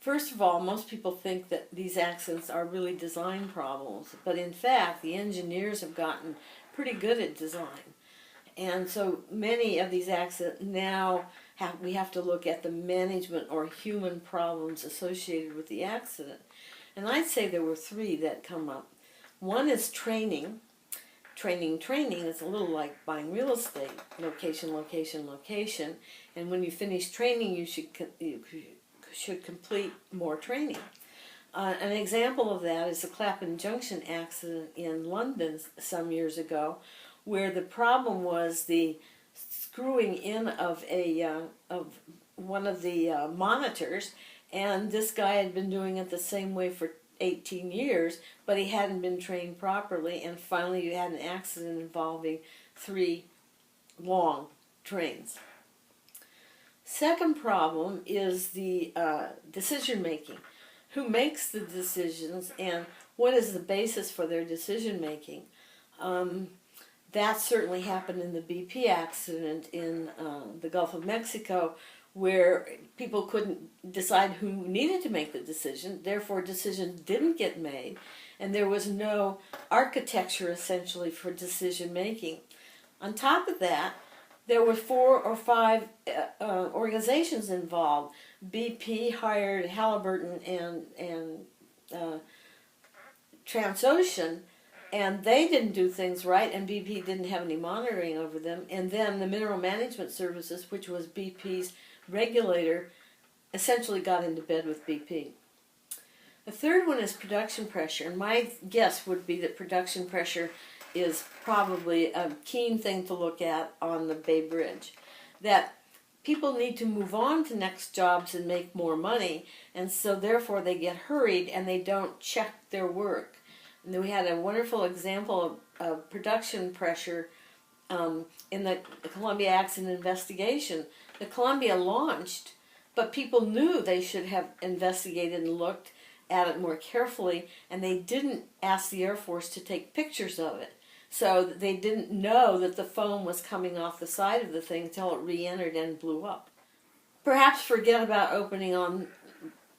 First of all, most people think that these accidents are really design problems, but in fact, the engineers have gotten pretty good at design. And so many of these accidents now we have to look at the management or human problems associated with the accident. And I'd say there were three that come up. One is training. Training is a little like buying real estate. Location, location, location. And when you finish training, you should complete more training. An example of that is the Clapham Junction accident in London some years ago, where the problem was the screwing in of one of the monitors, and this guy had been doing it the same way for 18 years, but he hadn't been trained properly, and finally you had an accident involving 3 long trains. Second problem is the decision making. Who makes the decisions and what is the basis for their decision making? That certainly happened in the BP accident in the Gulf of Mexico, where people couldn't decide who needed to make the decision, therefore decisions didn't get made, and there was no architecture essentially for decision making. On top of that, there were 4 or 5 organizations involved. BP hired Halliburton and Transocean, and they didn't do things right, and BP didn't have any monitoring over them. And then the Mineral Management Services, which was BP's regulator, essentially got into bed with BP. The third one is production pressure, and my guess would be that production pressure is probably a keen thing to look at on the Bay Bridge. That people need to move on to next jobs and make more money, and so therefore they get hurried and they don't check their work. And then we had a wonderful example of production pressure in the Columbia accident investigation. The Columbia launched, but people knew they should have investigated and looked at it more carefully, and they didn't ask the Air Force to take pictures of it. So they didn't know that the foam was coming off the side of the thing until it re-entered and blew up. Perhaps forget about opening on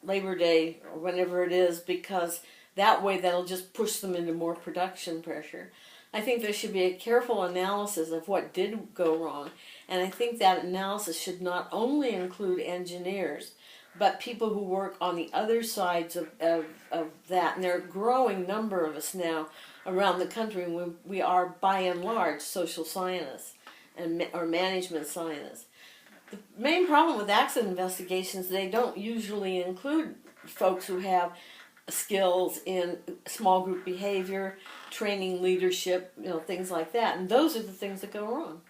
Labor Day or whenever it is, because that way that'll just push them into more production pressure. I think there should be a careful analysis of what did go wrong, and I think that analysis should not only include engineers, but people who work on the other sides of that. And there are a growing number of us now around the country, and we are by and large social scientists or management scientists. The main problem with accident investigations, they don't usually include folks who have skills in small group behavior, training, leadership, things like that. And those are the things that go wrong.